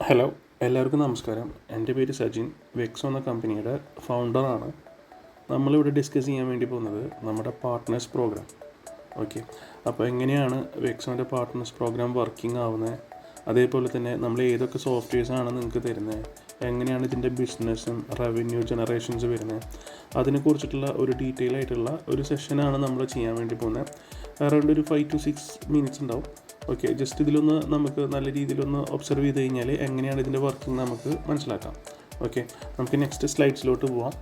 Hello, എല്ലാവർക്കും നമസ്കാരം. എൻ്റെ പേര് സജിൻ. വെക്സോ എന്ന കമ്പനിയുടെ ഫൗണ്ടറാണ്. നമ്മളിവിടെ ഡിസ്കസ് ചെയ്യാൻ വേണ്ടി പോകുന്നത് നമ്മുടെ പാർട്ട്നേഴ്സ് പ്രോഗ്രാം. ഓക്കെ, അപ്പോൾ എങ്ങനെയാണ് വെക്സോൻ്റെ പാർട്ട്നേഴ്സ് പ്രോഗ്രാം വർക്കിംഗ് ആവുന്നത്, അതേപോലെ തന്നെ നമ്മൾ ഏതൊക്കെ സോഫ്റ്റ്വെയർസാണ് നിങ്ങൾക്ക് തരുന്നത്, എങ്ങനെയാണ് ഇതിൻ്റെ ബിസിനസ്സും റവന്യൂ ജനറേഷൻസ് വരുന്നത്, അതിനെക്കുറിച്ചിട്ടുള്ള ഒരു ഡീറ്റെയിൽ ആയിട്ടുള്ള ഒരു സെഷനാണ് നമ്മൾ ചെയ്യാൻ വേണ്ടി പോകുന്നത്. അറൗണ്ട് ഒരു 5 to 6 minutes ഉണ്ടാവും. ഓക്കെ, ജസ്റ്റ് ഇതിലൊന്ന് നമുക്ക് നല്ല രീതിയിലൊന്ന് ഒബ്സർവ് ചെയ്ത് കഴിഞ്ഞാൽ എങ്ങനെയാണ് ഇതിൻ്റെ വർക്കിംഗ് നമുക്ക് മനസ്സിലാക്കാം. ഓക്കെ, നമുക്ക് നെക്സ്റ്റ് സ്ലൈഡ്സിലോട്ട് പോവാം.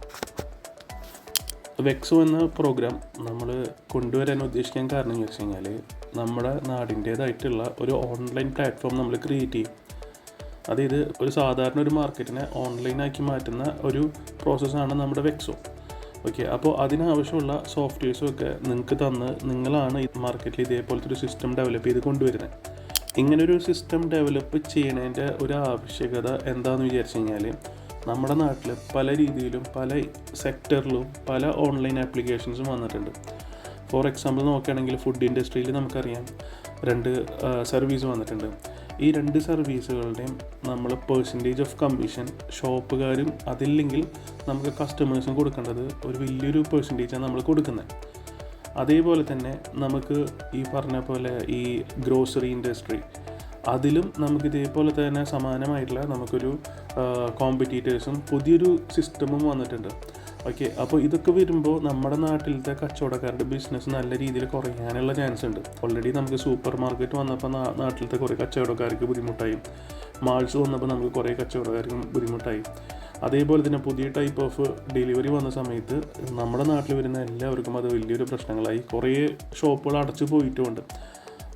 വെക്സോ എന്ന പ്രോഗ്രാം നമ്മൾ കൊണ്ടുവരാൻ ഉദ്ദേശിക്കാൻ കാരണം എന്ന് വെച്ച് കഴിഞ്ഞാൽ നമ്മുടെ നാടിൻ്റേതായിട്ടുള്ള ഒരു ഓൺലൈൻ പ്ലാറ്റ്ഫോം നമ്മൾ ക്രിയേറ്റ് ചെയ്യും. അതായത് ഒരു സാധാരണ ഒരു മാർക്കറ്റിനെ ഓൺലൈനാക്കി മാറ്റുന്ന ഒരു പ്രോസസ്സാണ് നമ്മുടെ വെക്സോ. ഓക്കെ, അപ്പോൾ അതിനാവശ്യമുള്ള സോഫ്റ്റ്വെയർസും ഒക്കെ നിങ്ങൾക്ക് തന്ന് നിങ്ങളാണ് ഈ മാർക്കറ്റിൽ ഇതേപോലത്തെ ഒരു സിസ്റ്റം ഡെവലപ്പ് ചെയ്ത് കൊണ്ടുവരുന്നത്. ഇങ്ങനൊരു സിസ്റ്റം ഡെവലപ്പ് ചെയ്യണതിൻ്റെ ഒരു ആവശ്യകത എന്താണെന്ന് വിചാരിച്ചു കഴിഞ്ഞാൽ നമ്മുടെ നാട്ടിൽ പല രീതിയിലും പല സെക്ടറിലും പല ഓൺലൈൻ ആപ്ലിക്കേഷൻസും വന്നിട്ടുണ്ട്. ഫോർ എക്സാമ്പിൾ നോക്കുകയാണെങ്കിൽ ഫുഡ് ഇൻഡസ്ട്രിയിൽ നമുക്കറിയാം 2 സർവീസ് വന്നിട്ടുണ്ട്. ഈ 2 സർവീസുകളുടെയും നമ്മൾ പെർസെൻറ്റേജ് ഓഫ് കമ്മീഷൻ ഷോപ്പുകാരും അതില്ലെങ്കിൽ നമുക്ക് കസ്റ്റമേഴ്സും കൊടുക്കേണ്ടത് ഒരു വലിയൊരു പെർസെൻറ്റേജാണ് നമ്മൾ കൊടുക്കുന്നത്. അതേപോലെ തന്നെ നമുക്ക് ഈ പറഞ്ഞ പോലെ ഈ ഗ്രോസറി ഇൻഡസ്ട്രി അതിലും നമുക്ക് ഇതേപോലെ തന്നെ സമാനമായിട്ടുള്ള നമുക്കൊരു കോമ്പറ്റീറ്റേഴ്സും പുതിയൊരു സിസ്റ്റമും വന്നിട്ടുണ്ട്. ഓക്കെ, അപ്പോൾ ഇതൊക്കെ വരുമ്പോൾ നമ്മുടെ നാട്ടിലത്തെ കച്ചവടക്കാരുടെ ബിസിനസ് നല്ല രീതിയിൽ കുറയാനുള്ള ചാൻസ് ഉണ്ട്. ഓൾറെഡി നമുക്ക് സൂപ്പർ മാർക്കറ്റ് വന്നപ്പോൾ നാട്ടിലത്തെ കുറേ കച്ചവടക്കാർക്ക് ബുദ്ധിമുട്ടായി. മാൾസ് വന്നപ്പോൾ നമുക്ക് കുറേ കച്ചവടക്കാർക്കും ബുദ്ധിമുട്ടായി. അതേപോലെ തന്നെ പുതിയ ടൈപ്പ് ഓഫ് ഡെലിവറി വന്ന സമയത്ത് നമ്മുടെ നാട്ടിൽ വരുന്ന എല്ലാവർക്കും അത് വലിയൊരു പ്രശ്നങ്ങളായി. കുറേ ഷോപ്പുകൾ അടച്ചു പോയിട്ടുമുണ്ട്.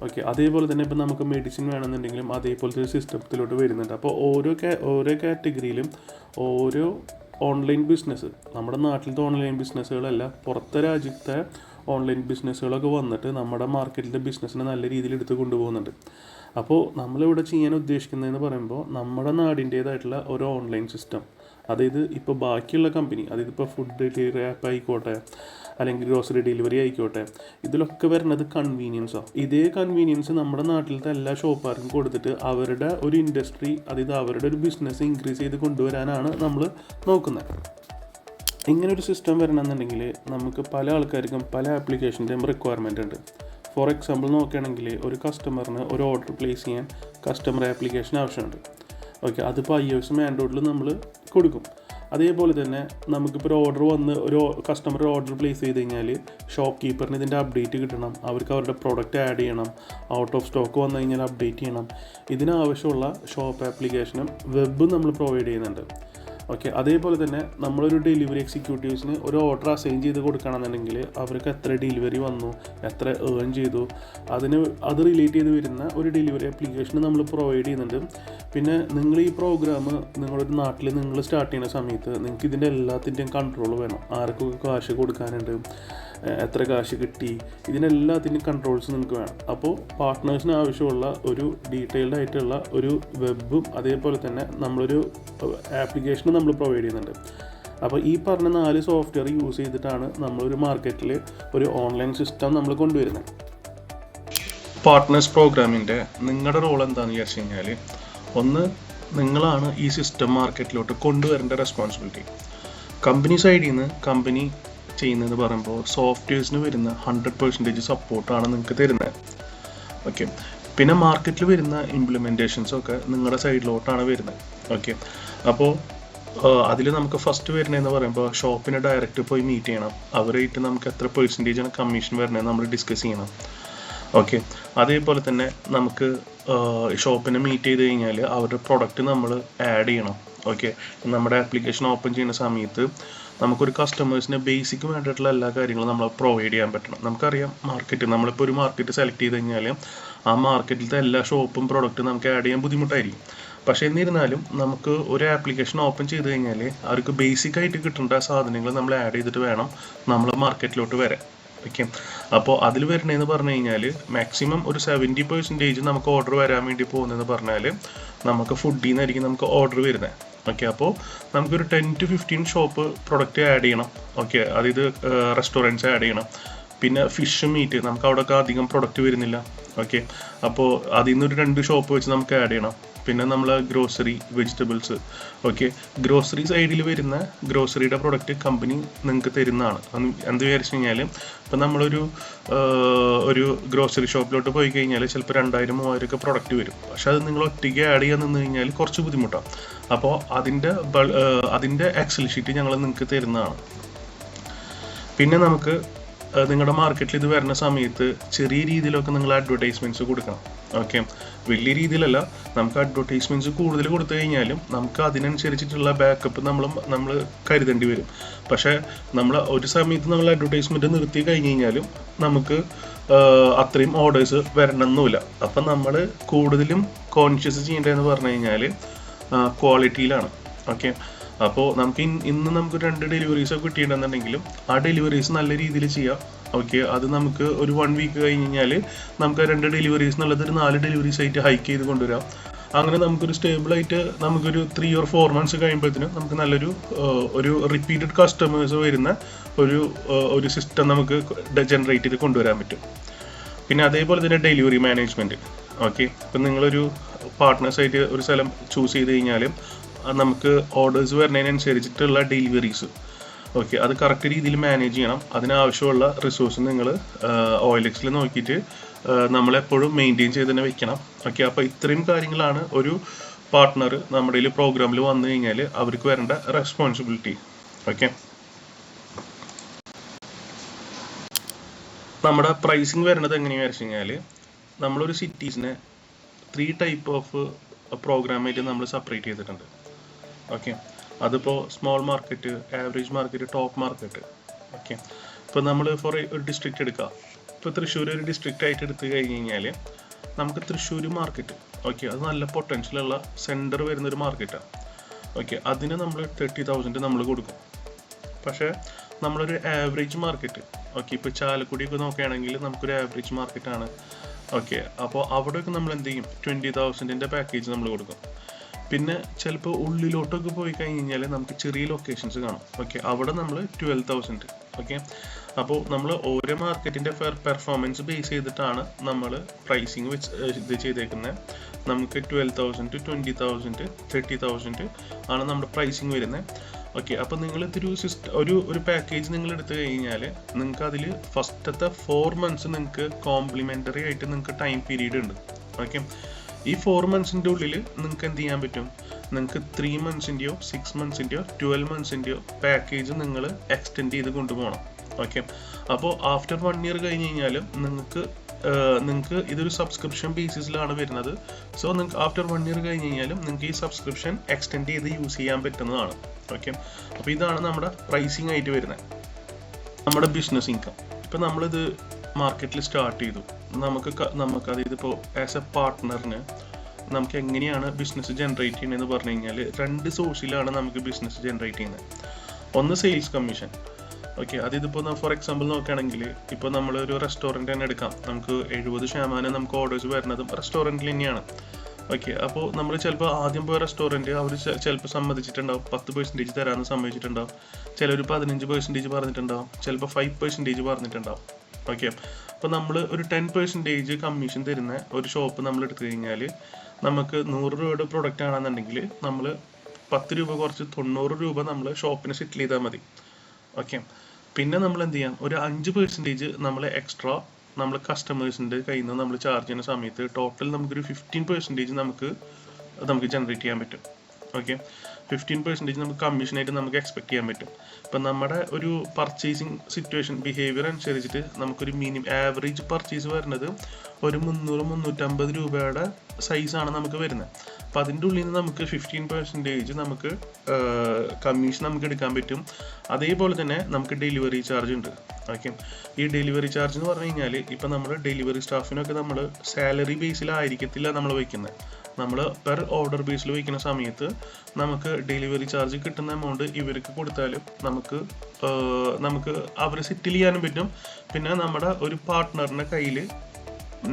ഓക്കെ, അതേപോലെ തന്നെ ഇപ്പോൾ നമുക്ക് മെഡിസിൻ വേണമെന്നുണ്ടെങ്കിലും അതേപോലത്തെ ഒരു സിസ്റ്റത്തിലോട്ട് വരുന്നുണ്ട്. അപ്പോൾ ഓരോ കാറ്റഗറിയിലും ഓരോ ഓൺലൈൻ ബിസിനസ്, നമ്മുടെ നാട്ടിലത്തെ ഓൺലൈൻ ബിസിനസ്സുകളല്ല പുറത്തെ രാജ്യത്തെ ഓൺലൈൻ ബിസിനസ്സുകളൊക്കെ വന്നിട്ട് നമ്മുടെ മാർക്കറ്റിലെ ബിസിനസ്സിനെ നല്ല രീതിയിൽ എടുത്ത് കൊണ്ടുപോകുന്നുണ്ട്. അപ്പോൾ നമ്മളിവിടെ ചെയ്യാൻ ഉദ്ദേശിക്കുന്നതെന്ന് പറയുമ്പോൾ നമ്മുടെ നാടിൻ്റേതായിട്ടുള്ള ഒരു ഓൺലൈൻ സിസ്റ്റം, അതായത് ഇപ്പോൾ ബാക്കിയുള്ള കമ്പനി, അതായത് ഇപ്പോൾ ഫുഡ് ഡെലിവറി ആപ്പ് ആയിക്കോട്ടെ അല്ലെങ്കിൽ ഗ്രോസറി ഡെലിവറി ആയിക്കോട്ടെ, ഇതിലൊക്കെ വരുന്നത് കൺവീനിയൻസാണ്. ഇതേ കൺവീനിയൻസ് നമ്മുടെ നാട്ടിലത്തെ എല്ലാ ഷോപ്പുകാർക്കും കൊടുത്തിട്ട് അവരുടെ ഒരു ഇൻഡസ്ട്രി, അതായത് അവരുടെ ഒരു ബിസിനസ് ഇൻക്രീസ് ചെയ്ത് കൊണ്ടുവരാനാണ് നമ്മൾ നോക്കുന്നത്. ഇങ്ങനൊരു സിസ്റ്റം വരണമെന്നുണ്ടെങ്കിൽ നമുക്ക് പല ആൾക്കാർക്കും പല ആപ്ലിക്കേഷൻ്റെയും റിക്വയർമെൻ്റ് ഉണ്ട്. ഫോർ എക്സാമ്പിൾ നോക്കുകയാണെങ്കിൽ ഒരു കസ്റ്റമറിന് ഒരു ഓർഡർ പ്ലേസ് ചെയ്യാൻ കസ്റ്റമർ ആപ്ലിക്കേഷൻ ആവശ്യമുണ്ട്. ഓക്കെ, അതിപ്പോൾ iOS ആൻഡ്രോയിഡിൽ നമ്മൾ കൊടുക്കും. അതേപോലെ തന്നെ നമുക്കിപ്പോൾ ഒരു ഓർഡർ വന്ന് ഒരു കസ്റ്റമർ ഓർഡർ പ്ലേസ് ചെയ്ത് കഴിഞ്ഞാൽ ഷോപ്പ് കീപ്പറിന് ഇതിൻ്റെ അപ്ഡേറ്റ് കിട്ടണം, അവർക്ക് അവരുടെ പ്രോഡക്റ്റ് ആഡ് ചെയ്യണം, ഔട്ട് ഓഫ് സ്റ്റോക്ക് വന്നു കഴിഞ്ഞാൽ അപ്ഡേറ്റ് ചെയ്യണം. ഇതിനാവശ്യമുള്ള ഷോപ്പ് ആപ്ലിക്കേഷനും വെബും നമ്മൾ പ്രൊവൈഡ് ചെയ്യുന്നുണ്ട്. ഓക്കെ, അതേപോലെ തന്നെ നമ്മളൊരു ഡെലിവറി എക്സിക്യൂട്ടീവ്സിന് ഒരു ഓർഡർ അസൈൻ ചെയ്ത് കൊടുക്കണമെന്നുണ്ടെങ്കിൽ അവർക്ക് എത്ര ഡെലിവറി വന്നു, എത്ര ഏൺ ചെയ്തു, അത് റിലേറ്റ് ചെയ്ത് വരുന്ന ഒരു ഡെലിവറി ആപ്ലിക്കേഷൻ നമ്മൾ പ്രൊവൈഡ് ചെയ്യുന്നുണ്ട്. പിന്നെ നിങ്ങൾ ഈ പ്രോഗ്രാം നിങ്ങളുടെ നാട്ടിൽ നിങ്ങൾ സ്റ്റാർട്ട് ചെയ്യുന്ന സമയത്ത് നിങ്ങൾക്ക് ഇതിൻ്റെ എല്ലാത്തിൻ്റെയും കൺട്രോൾ വേണം. ആർക്കൊക്കെ കാശ് കൊടുക്കാനുണ്ട്, എത്ര കാശ് കിട്ടി, ഇതിനെല്ലാത്തിൻ്റെയും കൺട്രോൾസ് നിങ്ങൾക്ക് വേണം. അപ്പോൾ പാർട്ട്നേഴ്സിന് ആവശ്യമുള്ള ഒരു ഡീറ്റെയിൽഡ് ആയിട്ടുള്ള ഒരു വെബും അതേപോലെ തന്നെ നമ്മളൊരു ആപ്ലിക്കേഷനും നമ്മൾ പ്രൊവൈഡ് ചെയ്യുന്നുണ്ട്. അപ്പോൾ ഈ പറഞ്ഞ 4 സോഫ്റ്റ്വെയർ യൂസ് ചെയ്തിട്ടാണ് നമ്മളൊരു മാർക്കറ്റിൽ ഒരു ഓൺലൈൻ സിസ്റ്റം നമ്മൾ കൊണ്ടുവരുന്നത്. പാർട്ട്നേഴ്സ് പ്രോഗ്രാമിൻ്റെ നിങ്ങളുടെ റോൾ എന്താണെന്ന് വിചാരിച്ചു കഴിഞ്ഞാൽ, ഒന്ന്, നിങ്ങളാണ് ഈ സിസ്റ്റം മാർക്കറ്റിലോട്ട് കൊണ്ടുവരേണ്ട റെസ്പോൺസിബിലിറ്റി. കമ്പനി സൈഡിൽ നിന്ന് കമ്പനി ചെയ്യുന്നതെന്ന് പറയുമ്പോൾ സോഫ്റ്റ്വെയർസിന് വരുന്ന 100% സപ്പോർട്ടാണ് നിങ്ങൾക്ക് തരുന്നത്. ഓക്കെ, പിന്നെ മാർക്കറ്റിൽ വരുന്ന ഇംപ്ലിമെൻറ്റേഷൻസൊക്കെ നിങ്ങളുടെ സൈഡിലോട്ടാണ് വരുന്നത്. ഓക്കെ, അപ്പോൾ അതിൽ നമുക്ക് ഫസ്റ്റ് വരുന്നതെന്ന് പറയുമ്പോൾ ഷോപ്പിനെ ഡയറക്റ്റ് പോയി മീറ്റ് ചെയ്യണം. അവരായിട്ട് നമുക്ക് എത്ര പെർസെൻറ്റേജാണ് കമ്മീഷൻ വരുന്നതെന്ന് നമ്മൾ ഡിസ്കസ് ചെയ്യണം. ഓക്കെ, അതേപോലെ തന്നെ നമുക്ക് ഷോപ്പിനെ മീറ്റ് ചെയ്ത് കഴിഞ്ഞാൽ അവരുടെ പ്രൊഡക്റ്റ് നമ്മൾ ആഡ് ചെയ്യണം. ഓക്കെ, നമ്മുടെ ആപ്ലിക്കേഷൻ ഓപ്പൺ ചെയ്യുന്ന സമയത്ത് നമുക്കൊരു കസ്റ്റമേഴ്സിന് ബേസിക് വേണ്ടിയിട്ടുള്ള എല്ലാ കാര്യങ്ങളും നമ്മൾ പ്രൊവൈഡ് ചെയ്യാൻ പറ്റണം. നമുക്കറിയാം നമ്മളിപ്പോൾ ഒരു മാർക്കറ്റ് സെലക്ട് ചെയ്ത് കഴിഞ്ഞാൽ ആ മാർക്കറ്റിലത്തെ എല്ലാ ഷോപ്പും പ്രൊഡക്റ്റ് നമുക്ക് ആഡ് ചെയ്യാൻ ബുദ്ധിമുട്ടായിരിക്കും. പക്ഷേ എന്നിരുന്നാലും നമുക്ക് ഒരു ആപ്ലിക്കേഷൻ ഓപ്പൺ ചെയ്ത് കഴിഞ്ഞാൽ അവർക്ക് ബേസിക്കായിട്ട് കിട്ടേണ്ട സാധനങ്ങൾ നമ്മൾ ആഡ് ചെയ്തിട്ട് വേണം നമ്മൾ മാർക്കറ്റിലോട്ട് വരാൻ. ഓക്കെ, അപ്പോൾ അതിൽ വരണതെന്ന് പറഞ്ഞു കഴിഞ്ഞാൽ മാക്സിമം ഒരു 70% നമുക്ക് ഓർഡർ വരാൻ വേണ്ടി പോകുന്നതെന്ന് പറഞ്ഞാൽ നമുക്ക് ഫുഡിൽ നിന്നായിരിക്കും നമുക്ക് ഓർഡർ വരുന്നത്. ഓക്കെ, അപ്പോൾ നമുക്കൊരു 10 to 15 ഷോപ്പ് പ്രൊഡക്റ്റ് ആഡ് ചെയ്യണം. ഓക്കെ, അതായത് റെസ്റ്റോറൻറ്റ്സ് ആഡ് ചെയ്യണം. പിന്നെ ഫിഷ് മീറ്റ് നമുക്ക് അവിടെയൊക്കെ അധികം പ്രൊഡക്റ്റ് വരുന്നില്ല. ഓക്കെ, അപ്പോൾ അതിൽ നിന്നൊരു 2 ഷോപ്പ് വെച്ച് നമുക്ക് ആഡ് ചെയ്യണം. പിന്നെ നമ്മൾ ഗ്രോസറി വെജിറ്റബിൾസ്. ഓക്കെ, ഗ്രോസറി സൈഡിൽ വരുന്ന ഗ്രോസറിയുടെ പ്രൊഡക്റ്റ് കമ്പനി നിങ്ങൾക്ക് തരുന്നതാണ്. എന്ത് വിചാരിച്ചു കഴിഞ്ഞാൽ ഇപ്പം നമ്മളൊരു ഒരു ഗ്രോസറി ഷോപ്പിലോട്ട് പോയി കഴിഞ്ഞാൽ ചിലപ്പോൾ 2000-3000 ഒക്കെ പ്രൊഡക്റ്റ് വരും. പക്ഷെ അത് നിങ്ങൾ ഒറ്റയ്ക്ക് ആഡ് ചെയ്യാൻ നിന്ന് കഴിഞ്ഞാൽ കുറച്ച് ബുദ്ധിമുട്ടാണ്. അപ്പോൾ അതിൻ്റെ എക്സൽ ഷീറ്റ് ഞങ്ങൾ നിങ്ങൾക്ക് തരുന്നതാണ്. പിന്നെ നമുക്ക് നിങ്ങളുടെ മാർക്കറ്റിൽ ഇത് വരുന്ന സമയത്ത് ചെറിയ രീതിയിലൊക്കെ നിങ്ങൾ അഡ്വർടൈസ്മെൻറ്റ്സ് കൊടുക്കണം. ഓക്കെ, വലിയ രീതിയിലല്ല. നമുക്ക് അഡ്വർടൈസ്മെൻറ്റ്സ് കൂടുതൽ കൊടുത്തു കഴിഞ്ഞാലും നമുക്ക് അതിനനുസരിച്ചിട്ടുള്ള ബാക്കപ്പ് നമ്മൾ കരുതേണ്ടി വരും. പക്ഷേ നമ്മൾ ഒരു സമയത്ത് നമ്മൾ അഡ്വർടൈസ്മെൻറ്റ് നിർത്തി കഴിഞ്ഞ് കഴിഞ്ഞാലും നമുക്ക് അത്രയും ഓർഡേഴ്സ് വരണമെന്നില്ല. അപ്പം നമ്മൾ കൂടുതലും കോൺഷ്യസ് ചെയ്യേണ്ടതെന്ന് പറഞ്ഞു കഴിഞ്ഞാൽ ക്വാളിറ്റിയിലാണ്. ഓക്കെ, അപ്പോൾ നമുക്ക് ഇന്ന് നമുക്ക് 2 ഡെലിവറീസൊക്കെ കിട്ടിയിട്ടുണ്ടെന്നുണ്ടെങ്കിലും ആ ഡെലിവറീസ് നല്ല രീതിയിൽ ചെയ്യാം. ഓക്കെ, അത് നമുക്ക് ഒരു 1 വീക്ക് കഴിഞ്ഞ് കഴിഞ്ഞാൽ നമുക്ക് 2 ഡെലിവറീസ് എന്നുള്ളത് ഒരു 4 ഡെലിവറീസ് ആയിട്ട് ഹൈക്ക് ചെയ്ത് കൊണ്ടുവരാം. അങ്ങനെ നമുക്കൊരു സ്റ്റേബിളായിട്ട് നമുക്കൊരു 3 or 4 months കഴിയുമ്പോഴത്തേനും നമുക്ക് നല്ലൊരു ഒരു റിപ്പീറ്റഡ് കസ്റ്റമേഴ്സ് വരുന്ന ഒരു സിസ്റ്റം നമുക്ക് ജനറേറ്റ് ചെയ്ത് കൊണ്ടുവരാൻ പറ്റും. പിന്നെ അതേപോലെ തന്നെ ഡെലിവറി മാനേജ്മെൻറ്റ്. ഓക്കെ, ഇപ്പം നിങ്ങളൊരു പാർട്ട്നേഴ്സായിട്ട് ഒരു സ്ഥലം ചൂസ് ചെയ്ത് കഴിഞ്ഞാലും നമുക്ക് ഓർഡേഴ്സ് വരുന്നതിനനുസരിച്ചിട്ടുള്ള ഡെലിവറീസ്, ഓക്കെ, അത് കറക്റ്റ് രീതിയിൽ മാനേജ് ചെയ്യണം. അതിനാവശ്യമുള്ള റിസോഴ്സ് നിങ്ങൾ OLX നോക്കിയിട്ട് നമ്മളെപ്പോഴും മെയിൻറ്റെയിൻ ചെയ്ത് തന്നെ വെക്കണം. ഓക്കെ, അപ്പോൾ ഇത്രയും കാര്യങ്ങളാണ് ഒരു പാർട്ട്ണർ നമ്മുടെ പ്രോഗ്രാമിൽ വന്നു കഴിഞ്ഞാൽ അവർക്ക് വരേണ്ട റെസ്പോൺസിബിലിറ്റി. ഓക്കെ, നമ്മുടെ പ്രൈസിങ് വരുന്നത് എങ്ങനെയാണെന്ന് വെച്ച് കഴിഞ്ഞാൽ നമ്മളൊരു സിറ്റീസിനെ 3 ടൈപ്പ് ഓഫ് പ്രോഗ്രാമായിട്ട് നമ്മൾ സെപ്പറേറ്റ് ചെയ്തിട്ടുണ്ട്. ഓക്കെ, അതിപ്പോൾ small market, average market, top market. Okay, ഇപ്പോൾ നമ്മൾ ഫോർ ഒരു ഡിസ്ട്രിക്റ്റ് എടുക്കുക. ഇപ്പോൾ തൃശ്ശൂർ ഒരു ഡിസ്ട്രിക്റ്റ് ആയിട്ട് എടുത്തു കഴിഞ്ഞ് കഴിഞ്ഞാൽ നമുക്ക് തൃശ്ശൂർ മാർക്കറ്റ്, ഓക്കെ, അത് നല്ല പൊട്ടൻഷ്യലുള്ള സെൻറ്റർ വരുന്നൊരു മാർക്കറ്റാണ്. ഓക്കെ, അതിന് നമ്മൾ 30,000 നമ്മൾ കൊടുക്കും. പക്ഷേ നമ്മളൊരു ആവറേജ് മാർക്കറ്റ്, ഓക്കെ, ഇപ്പോൾ ചാലക്കുടിയൊക്കെ നോക്കുകയാണെങ്കിൽ നമുക്കൊരു ആവറേജ് മാർക്കറ്റാണ്. ഓക്കെ, അപ്പോൾ അവിടെയൊക്കെ നമ്മൾ എന്ത് ചെയ്യും, 20,000 പാക്കേജ് നമ്മൾ കൊടുക്കും. പിന്നെ ചിലപ്പോൾ ഉള്ളിലോട്ടൊക്കെ പോയി കഴിഞ്ഞ് കഴിഞ്ഞാൽ നമുക്ക് ചെറിയ ലൊക്കേഷൻസ് കാണും. ഓക്കെ, അവിടെ നമ്മൾ 12,000. ഓക്കെ, അപ്പോൾ നമ്മൾ ഓരോ മാർക്കറ്റിൻ്റെ പെർഫോമൻസ് ബേസ് ചെയ്തിട്ടാണ് നമ്മൾ പ്രൈസിങ് ഇത് ചെയ്തേക്കുന്നത്. നമുക്ക് 12,000 to 20,000 30,000 ആണ് നമ്മുടെ പ്രൈസിങ് വരുന്നത്. ഓക്കെ, അപ്പോൾ നിങ്ങൾ ഇതൊരു ഒരു പാക്കേജ് നിങ്ങൾ എടുത്തു കഴിഞ്ഞാൽ നിങ്ങൾക്ക് അതിൽ ഫസ്റ്റത്തെ 4 months നിങ്ങൾക്ക് കോംപ്ലിമെൻ്ററി ആയിട്ട് നിങ്ങൾക്ക് ടൈം പീരീഡ് ഉണ്ട്. ഓക്കെ, ഈ 4 monthsൻ്റെ ഉള്ളിൽ നിങ്ങൾക്ക് എന്ത് ചെയ്യാൻ പറ്റും, നിങ്ങൾക്ക് 3 monthsൻ്റെയോ 6 monthsൻ്റെയോ 12 monthsൻ്റെയോ പാക്കേജ് നിങ്ങൾ എക്സ്റ്റെൻഡ് ചെയ്ത് കൊണ്ടുപോകണം. ഓക്കെ, അപ്പോൾ ആഫ്റ്റർ 1 year കഴിഞ്ഞ് കഴിഞ്ഞാലും നിങ്ങൾക്ക് ഇതൊരു സബ്സ്ക്രിപ്ഷൻ ബേസിസിലാണ് വരുന്നത്. സോ നിങ്ങൾക്ക് ആഫ്റ്റർ 1 year കഴിഞ്ഞ് കഴിഞ്ഞാലും നിങ്ങൾക്ക് ഈ സബ്സ്ക്രിപ്ഷൻ എക്സ്റ്റെൻഡ് ചെയ്ത് യൂസ് ചെയ്യാൻ പറ്റുന്നതാണ്. ഓക്കെ, അപ്പോൾ ഇതാണ് നമ്മുടെ പ്രൈസിങ് ആയിട്ട് വരുന്നത്. നമ്മുടെ ബിസിനസ് ഇൻകം ഇപ്പോൾ നമ്മളിത് മാർക്കറ്റിൽ സ്റ്റാർട്ട് ചെയ്തു. നമുക്ക് അതായത് ഇപ്പോൾ ആസ് എ പാർട്ട്ണറിന് നമുക്ക് എങ്ങനെയാണ് ബിസിനസ് ജനറേറ്റ് ചെയ്യുന്നതെന്ന് പറഞ്ഞു കഴിഞ്ഞാൽ 2 സോഴ്സിലാണ് നമുക്ക് ബിസിനസ് ജനറേറ്റ് ചെയ്യുന്നത്. ഒന്ന് സെയിൽസ് കമ്മീഷൻ. ഓക്കെ, അതിപ്പോൾ ഫോർ എക്സാമ്പിൾ നോക്കുകയാണെങ്കിൽ ഇപ്പോൾ നമ്മളൊരു റെസ്റ്റോറൻറ്റ് തന്നെ എടുക്കാം. നമുക്ക് 70% നമുക്ക് ഓർഡേഴ്സ് വരുന്നതും റെസ്റ്റോറൻറ്റിൽ തന്നെയാണ്. ഓക്കെ, അപ്പോൾ നമ്മൾ ചിലപ്പോൾ ആദ്യം പോയ റെസ്റ്റോറൻറ്റ് അവർ ചിലപ്പോൾ സമ്മതിച്ചിട്ടുണ്ടാവും, 10% തരാമെന്ന് സമ്മതിച്ചിട്ടുണ്ടാവും. ചിലർ 15% പറഞ്ഞിട്ടുണ്ടാവും, ചിലപ്പോൾ 5% പറഞ്ഞിട്ടുണ്ടാവും. ഓക്കെ, അപ്പോൾ നമ്മൾ ഒരു 10% കമ്മീഷൻ തരുന്ന ഒരു ഷോപ്പ് നമ്മൾ എടുത്തു കഴിഞ്ഞാൽ നമുക്ക് 100 രൂപയുടെ പ്രൊഡക്റ്റ് ആണെന്നുണ്ടെങ്കിൽ നമ്മൾ 10 രൂപ കുറച്ച് 90 രൂപ നമ്മൾ ഷോപ്പിന് സെറ്റിൽ ചെയ്താൽ മതി. ഓക്കെ, പിന്നെ നമ്മൾ എന്ത് ചെയ്യാം, ഒരു 5% നമ്മൾ എക്സ്ട്രാ നമ്മൾ കസ്റ്റമേഴ്സിൻ്റെ കയ്യിൽ നിന്ന് നമ്മൾ ചാർജ് ചെയ്യുന്ന സമയത്ത് ടോട്ടൽ നമുക്കൊരു 15% നമുക്ക് ജനറേറ്റ് ചെയ്യാൻ പറ്റും. ഓക്കെ, 15% നമുക്ക് കമ്മീഷനായിട്ട് നമുക്ക് എക്സ്പെക്ട് ചെയ്യാൻ പറ്റും. ഇപ്പം നമ്മുടെ ഒരു പർച്ചേസിങ് സിറ്റുവേഷൻ ബിഹേവിയർ അനുസരിച്ചിട്ട് നമുക്കൊരു ആവറേജ് പർച്ചേസ് വരുന്നത് ഒരു 300-350 രൂപയുടെ സൈസാണ് നമുക്ക് വരുന്നത്. അപ്പോൾ അതിൻ്റെ ഉള്ളിൽ നിന്ന് നമുക്ക് 15% നമുക്ക് കമ്മീഷൻ നമുക്ക് എടുക്കാൻ പറ്റും. അതേപോലെ തന്നെ നമുക്ക് ഡെലിവറി ചാർജ് ഉണ്ട്. ഓക്കെ, ഈ ഡെലിവറി ചാർജ് എന്ന് പറഞ്ഞു കഴിഞ്ഞാൽ ഇപ്പം നമ്മൾ ഡെലിവറി സ്റ്റാഫിനൊക്കെ നമ്മൾ സാലറി ബേസിലായിരിക്കത്തില്ല നമ്മൾ വയ്ക്കുന്നത്. നമ്മൾ പെർ ഓർഡർ ബേസിൽ വയ്ക്കുന്ന സമയത്ത് നമുക്ക് ഡെലിവറി ചാർജ് കിട്ടുന്ന എമൗണ്ട് ഇവർക്ക് കൊടുത്താലും നമുക്ക് അവരെ സെറ്റിൽ ചെയ്യാനും പറ്റും. പിന്നെ നമ്മുടെ ഒരു പാർട്ട്ണറിൻ്റെ കയ്യിൽ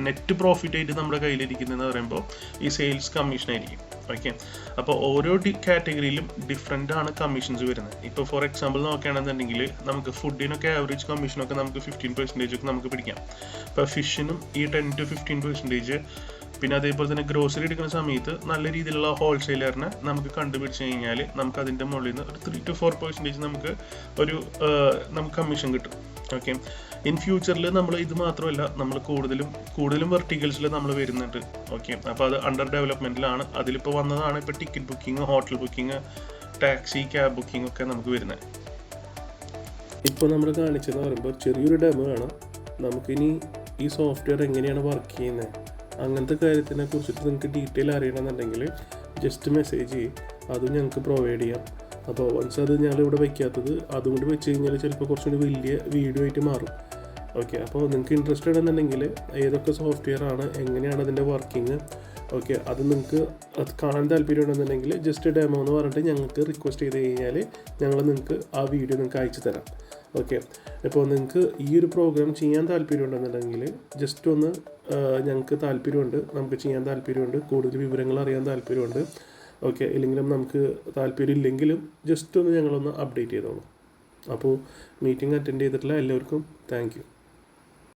നെറ്റ് പ്രോഫിറ്റ് ആയിട്ട് നമ്മുടെ കയ്യിലിരിക്കുന്നതെന്ന് പറയുമ്പോൾ ഈ സെയിൽസ് കമ്മീഷൻ ആയിരിക്കും. ഓക്കെ, അപ്പോൾ ഓരോ കാറ്റഗറിയിലും ഡിഫറെൻ്റ് ആണ് കമ്മീഷൻസ് വരുന്നത്. ഇപ്പോൾ ഫോർ എക്സാമ്പിൾ നോക്കുകയാണെന്നുണ്ടെങ്കിൽ നമുക്ക് ഫുഡിനൊക്കെ ആവറേജ് കമ്മീഷനൊക്കെ നമുക്ക് 15% ഒക്കെ നമുക്ക് പിടിക്കാം. ഇപ്പോൾ ഫിഷിനും ഈ 10 to 15% പിന്നെ അതേപോലെ തന്നെ ഗ്രോസറി എടുക്കുന്ന സമയത്ത് നല്ല രീതിയിലുള്ള ഹോൾസെയിലറിനെ നമുക്ക് കണ്ടുപിടിച്ച് കഴിഞ്ഞാൽ നമുക്ക് അതിൻ്റെ മുകളിൽ നിന്ന് ഒരു 3 to 4% നമുക്ക് നമുക്ക് കമ്മീഷൻ കിട്ടും. ഓക്കെ, ഇൻ ഫ്യൂച്ചറിൽ നമ്മൾ ഇത് മാത്രമല്ല, നമ്മൾ കൂടുതലും വെർട്ടിക്കൽസിൽ നമ്മൾ വരുന്നുണ്ട്. ഓക്കെ, അപ്പോൾ അത് അണ്ടർ ഡെവലപ്മെൻറ്റിലാണ്. അതിലിപ്പോൾ വന്നതാണ് ഇപ്പോൾ ticket booking, hotel booking, taxi, cab booking ഒക്കെ നമുക്ക് വരുന്നത്. ഇപ്പോൾ നമ്മൾ കാണിച്ചതെന്ന് പറയുമ്പോൾ ചെറിയൊരു ഡെമോ ആണ്. നമുക്കിനി ഈ സോഫ്റ്റ്വെയർ എങ്ങനെയാണ് വർക്ക് ചെയ്യുന്നത് അങ്ങനത്തെ കാര്യത്തിനെ കുറിച്ചിട്ട് നിങ്ങൾക്ക് ഡീറ്റെയിൽ അറിയണമെന്നുണ്ടെങ്കിൽ ജസ്റ്റ് മെസ്സേജ് ചെയ്യും, അതും ഞങ്ങൾക്ക് പ്രൊവൈഡ് ചെയ്യാം. അപ്പോൾ വൺസ് അത് ഞങ്ങളിവിടെ വയ്ക്കാത്തത് അതുകൊണ്ട് വെച്ച് കഴിഞ്ഞാൽ ചിലപ്പോൾ കുറച്ചുകൂടി വലിയ വീഡിയോ ആയിട്ട് മാറും. ഓക്കെ, അപ്പോൾ നിങ്ങൾക്ക് ഇൻട്രസ്റ്റഡ് എന്നുണ്ടെങ്കിൽ ഏതൊക്കെ സോഫ്റ്റ്വെയർ ആണ്, എങ്ങനെയാണ് അതിൻ്റെ വർക്കിംഗ്, ഓക്കെ, അത് നിങ്ങൾക്ക് അത് കാണാൻ താല്പര്യമുണ്ടെന്നുണ്ടെങ്കിൽ ജസ്റ്റ് ഡെമോ എന്ന് പറഞ്ഞിട്ട് ഞങ്ങൾക്ക് റിക്വസ്റ്റ് ചെയ്ത് കഴിഞ്ഞാൽ ഞങ്ങൾ നിങ്ങൾക്ക് ആ വീഡിയോ നിങ്ങൾക്ക് അയച്ചു തരാം. ഓക്കെ, ഇപ്പോൾ നിങ്ങൾക്ക് ഈ ഒരു പ്രോഗ്രാം ചെയ്യാൻ താല്പര്യമുണ്ടെന്നുണ്ടെങ്കിൽ ജസ്റ്റ് ഒന്ന് ഞങ്ങൾക്ക് താല്പര്യമുണ്ട്, നമുക്ക് ചെയ്യാൻ താല്പര്യമുണ്ട്, കൂടുതൽ വിവരങ്ങൾ അറിയാൻ താല്പര്യമുണ്ട്, ഓക്കെ, ഇല്ലെങ്കിലും നമുക്ക് താല്പര്യം ഇല്ലെങ്കിലും ജസ്റ്റ് ഒന്ന് ഞങ്ങളൊന്ന് അപ്ഡേറ്റ് ചെയ്തോളൂ. അപ്പോൾ മീറ്റിംഗ് അറ്റൻഡ് ചെയ്തിട്ടുള്ള എല്ലാവർക്കും താങ്ക് യു.